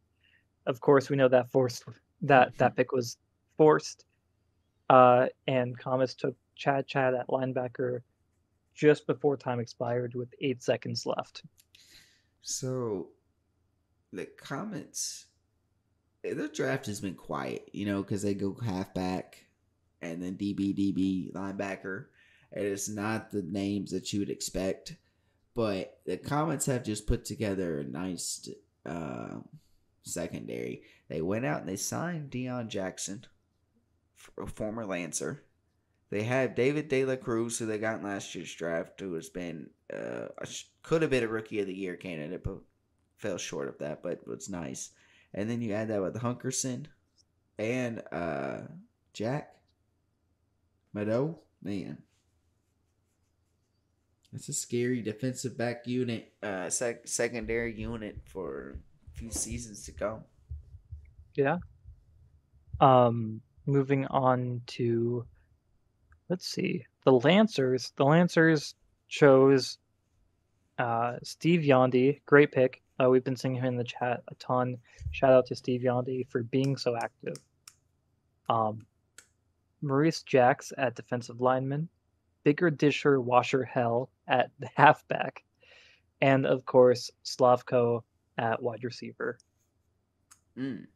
Of course, we know that that pick was forced. And Comets took Chad at linebacker just before time expired with 8 seconds left. So the Comets, their draft has been quiet, because they go halfback and then DB linebacker, and it's not the names that you would expect. But the Comets have just put together a nice secondary. They went out and they signed Deion Jackson, a former Lancer. They had David De La Cruz, who they got in last year's draft, who has been could have been a Rookie of the Year candidate, but fell short of that. But was nice. And then you add that with Hunkerson and Jack Mado. Man, it's a scary defensive back unit, secondary unit for a few seasons to come. Yeah. Moving on to, let's see, the Lancers. The Lancers chose Steve Yondi. Great pick. We've been seeing him in the chat a ton. Shout out to Steve Yondi for being so active. Maurice Jacks at defensive lineman. Bigger Disher Washer Hell at the halfback. And of course, Slavko at wide receiver. The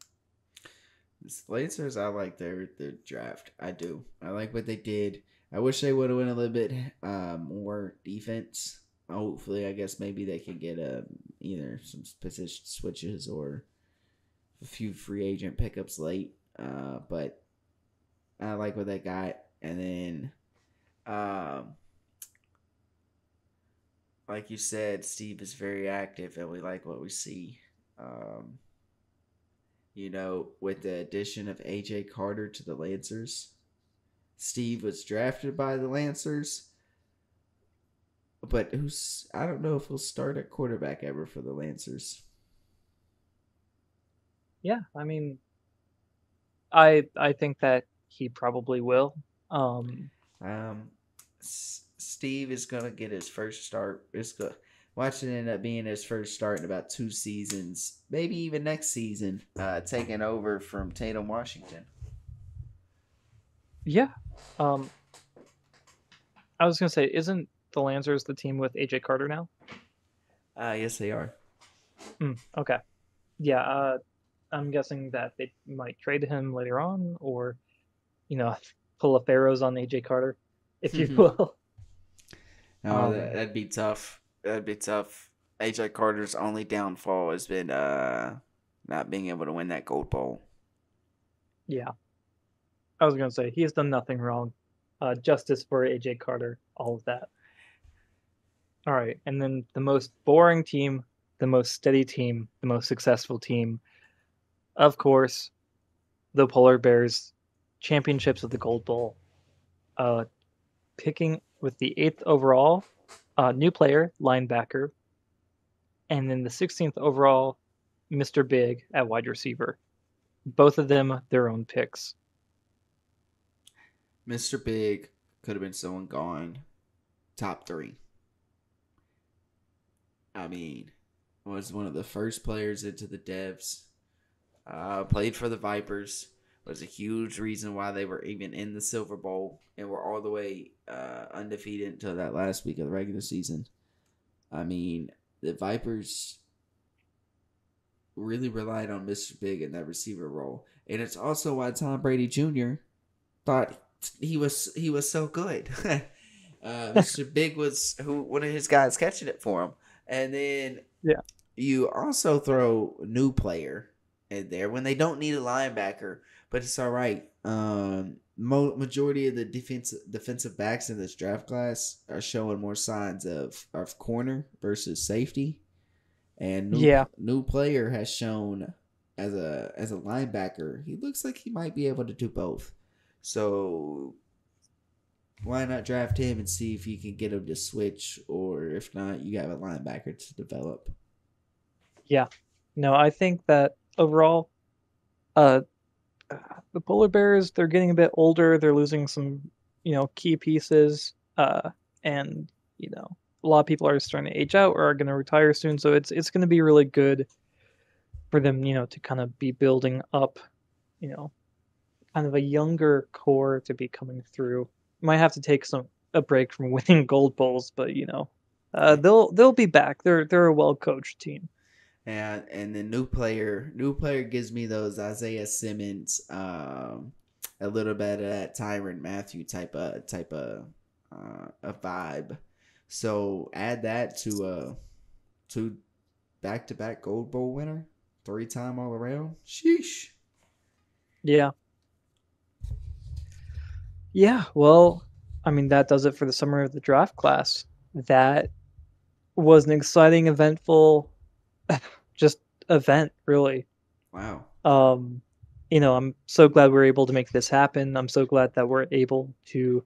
Blazers, I like their draft. I do. I like what they did. I wish they would have went a little bit more defense. Hopefully, I guess maybe they can get either some position switches or a few free agent pickups late, but I like what they got. And then, um, like you said, Steve is very active, and we like what we see. Um, with the addition of AJ Carter to the Lancers, Steve was drafted by the Lancers, but I don't know if he'll start at quarterback ever for the Lancers. Yeah, I mean, I think that he probably will. Um, Um, Steve is gonna get his first start. Watch it end up being his first start in about 2 seasons, maybe even next season, taking over from Tatum Washington. yeah. Um, I was gonna say, isn't the Lancers the team with AJ Carter now? Yes, they are. Okay. Yeah. I'm guessing that they might trade him later on, or you know, pull a Pharaohs on AJ Carter, if you will. No, that'd be tough. That'd be tough. AJ Carter's only downfall has been not being able to win that gold bowl. Yeah. I was gonna say he has done nothing wrong. Justice for AJ Carter, all of that. All right, and then the most boring team, the most steady team, the most successful team, of course, the Polar Bears, championships of the Gold Bowl. Uh, Picking with the 8th overall, new player, linebacker, and then the 16th overall, Mr. Big at wide receiver. Both of them their own picks. Mr. Big could have been someone gone top 3. I mean, was one of the first players into the devs. Played for the Vipers. Was a huge reason why they were even in the Silver Bowl and were all the way undefeated until that last week of the regular season. I mean, the Vipers really relied on Mr. Big in that receiver role, and it's also why Tom Brady Jr. thought he was so good. Mr. Big was one of his guys catching it for him, and then Yeah. you also throw new player in there when they don't need a linebacker, but it's all right. Majority of the defensive backs in this draft class are showing more signs of corner versus safety, and Yeah. new player has shown as a linebacker he looks like he might be able to do both. So why not draft him and see if you can get him to switch, or if not, you have a linebacker to develop. Yeah. No, I think that overall, uh, the polar bears, they're getting a bit older. They're losing some, key pieces. And a lot of people are starting to age out or are going to retire soon. So it's going to be really good for them, to kind of be building up, you know, kind of a younger core to be coming through. Might have to take a break from winning gold bowls, but they'll be back. They're a well coached team. And the new player gives me those Isaiah Simmons, a little bit of that Tyrann Mathieu type of a vibe. So add that to two back-to-back Gold Bowl winner, 3-time all around. Sheesh. Yeah. Yeah, well, I mean that does it for the summary of the draft class. That was an exciting, eventful, just event, really. Wow. Um, I'm so glad we're able to make this happen. I'm so glad that we're able to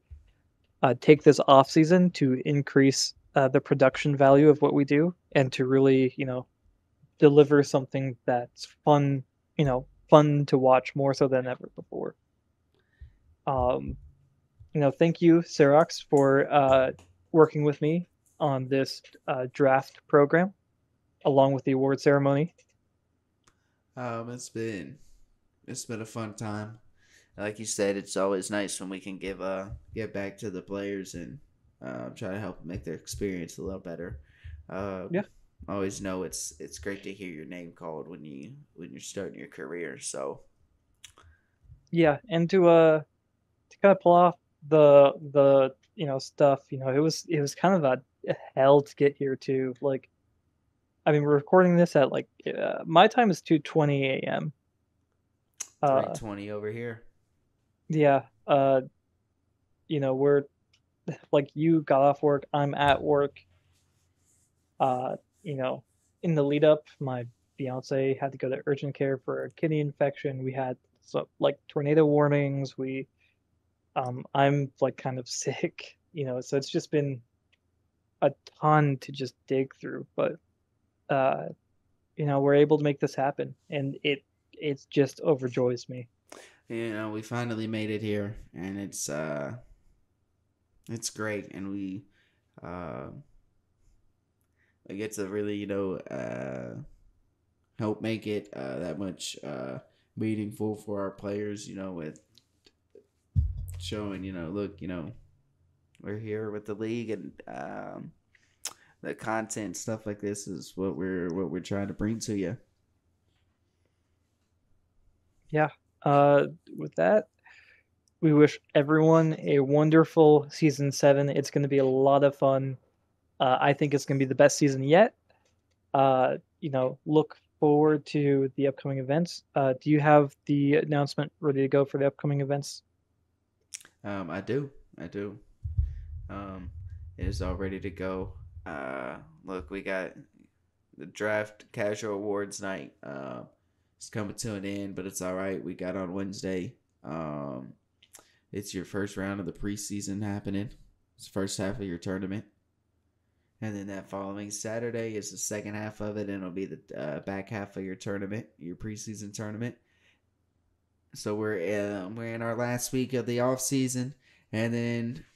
take this off season to increase the production value of what we do and to really, deliver something that's fun, fun to watch more so than ever before. Um, thank you, Xerox, for working with me on this draft program, along with the award ceremony. It's been a fun time. Like you said, it's always nice when we can give back to the players and try to help make their experience a little better. Yeah, Always know it's great to hear your name called when you're starting your career. So yeah, and to kind of pull off the stuff, it was kind of a hell to get here too. Like, I mean, we're recording this at like my time is 2:20 a.m. Uh, 3:20 over here. yeah. We're like you got off work. I'm at work. Uh, you know, in the lead up, my fiance had to go to urgent care for a kidney infection. We had like tornado warnings. I'm like kind of sick. So it's just been a ton to just dig through. But uh, we're able to make this happen, and it just overjoys me. We finally made it here, and it's great, and uh we get to really help make it that much meaningful for our players. With showing, look, we're here with the league, and the content stuff like this is what we're trying to bring to you. Yeah. With that, we wish everyone a wonderful season 7. It's going to be a lot of fun. I think it's going to be the best season yet. Look forward to the upcoming events. Do you have the announcement ready to go for the upcoming events? I do. Um, it is all ready to go. Look, we got the draft casual awards night. It's coming to an end, but it's all right. We got on Wednesday. It's your first round of the preseason happening. It's the first half of your tournament. And then that following Saturday is the second half of it, and it'll be the back half of your tournament, your preseason tournament. So we're in our last week of the off season, and then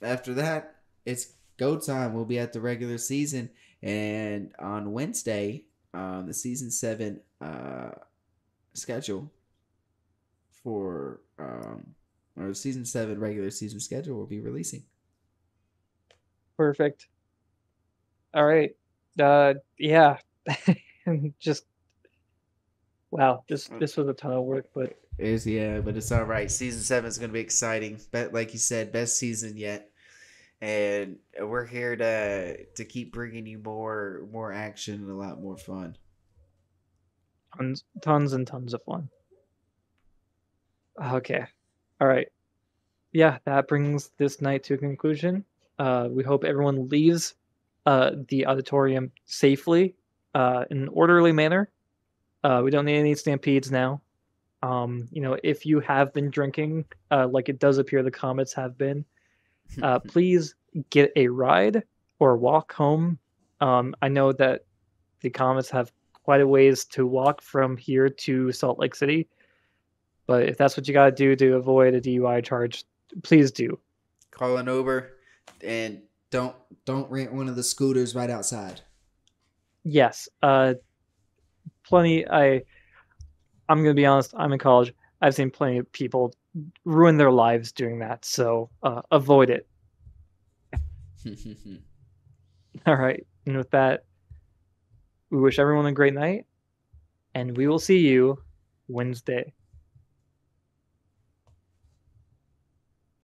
after that, it's go time. We'll be at the regular season, and on Wednesday, the season 7 schedule for or season 7 regular season schedule will be releasing. Perfect. All right. Yeah. Just wow. This was a ton of work, but But it's all right. Season 7 is going to be exciting. But like you said, best season yet, and we're here to keep bringing you more action and a lot more fun. tons and tons of fun. Okay. All right. Yeah, that brings this night to a conclusion. We hope everyone leaves the auditorium safely, in an orderly manner. We don't need any stampedes now. If you have been drinking, like it does appear the Comets have been, please get a ride or walk home. I know that the Comets have quite a ways to walk from here to Salt Lake City, but if that's what you got to do to avoid a DUI charge, please do. Call an Uber, and don't rent one of the scooters right outside. Yes, plenty. I'm gonna be honest. I'm in college. I've seen plenty of people ruin their lives doing that. So avoid it. All right. And with that, we wish everyone a great night, and we will see you Wednesday.